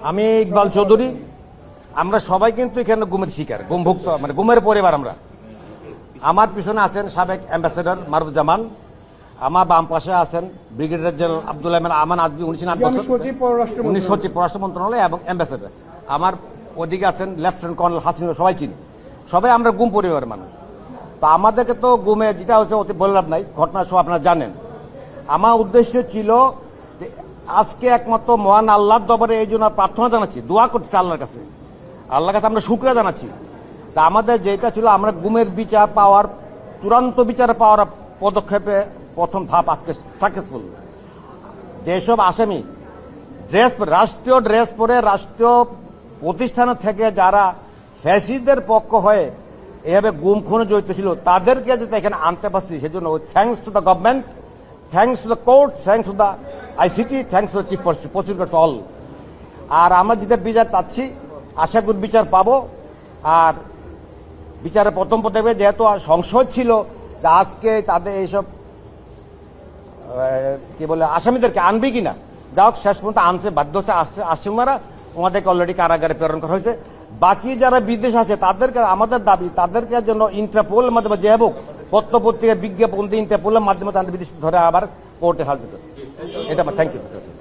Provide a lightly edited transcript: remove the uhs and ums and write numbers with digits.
আমি ইকবাল চৌধুরী। আমরা সবাই কিন্তু এখানে গুমের শিকার, গুমভুক্ত, মানে গুমের পরিবার আমরা। আমার পিছনে আছেন সাবেক অ্যাম্বাসেডর মারুফুজ্জামান, আমার বাম পাশে আছেন ব্রিগেডিয়ার জেনারেল আব্দুল আমান আজমি, উনি ছিলেন 8 বছর উনি সচিব পররাষ্ট্র মন্ত্রণালয় এবং অ্যাম্বাসেডর। আমার ওদিকে আছেন লেফটেন্যান্ট কর্নেল হাসিন, সবাই চিনি, সবাই আমরা গুম পরিবারের মানুষ। তো আমাদেরকে তো গুমে যেটা হচ্ছে অতি বলে লাভ নাই, ঘটনা সব আপনারা জানেন। আমার উদ্দেশ্য ছিল যে আজকে একমাত্র মহান আল্লাহর দরবারে এই জন্য প্রার্থনা জানাচ্ছি, দোয়া করছি আল্লাহর কাছে আমরা শুকরিয়া জানাচ্ছি। তা আমাদের যেটা ছিল, আমরা গুমের বিচার পাওয়ার, চূড়ান্ত বিচার পাওয়ার পদক্ষেপে প্রথম ধাপ আজকে সাকসেসফুল। যেসব আসামি রাষ্ট্রীয় ড্রেস পরে রাষ্ট্রীয় প্রতিষ্ঠান থেকে যারা ফ্যাসিস্টদের পক্ষ হয়ে এভাবে গুম খুনে জড়িত ছিল, তাদেরকে যাতে এখানে আনতে পারছি, সেজন্য thanks to the government, thanks to the court, thanks to the ICT, thanks to the chief prosecutor all. আর আমরা যেটা বিচার চাচ্ছি, আশা করি বিচার পাবো। আর বিচারের প্রথম পদক্ষেপে যেহেতু সংশয় ছিল যে আজকে তাদের এইসব কি বলে আসামিদেরকে আনবে কিনা, যা হোক শেষ পর্যন্ত আনছে, বাধ্য হচ্ছে আসামিরা, ওনাদেরকে অলরেডি কারাগারে প্রেরণ করা হয়েছে। বাকি যারা বিদেশ আছে তাদেরকে, আমাদের দাবি তাদেরকে জন্য ইন্টারপোলের মাধ্যমে যে হোক পত্র পত্রিকা বিজ্ঞাপন দিয়ে ইন্টারপোলের মাধ্যমে তাদের বিদেশ ধরে আবার কোর্টে হাজির করে। এটা আমার থ্যাংক ইউ।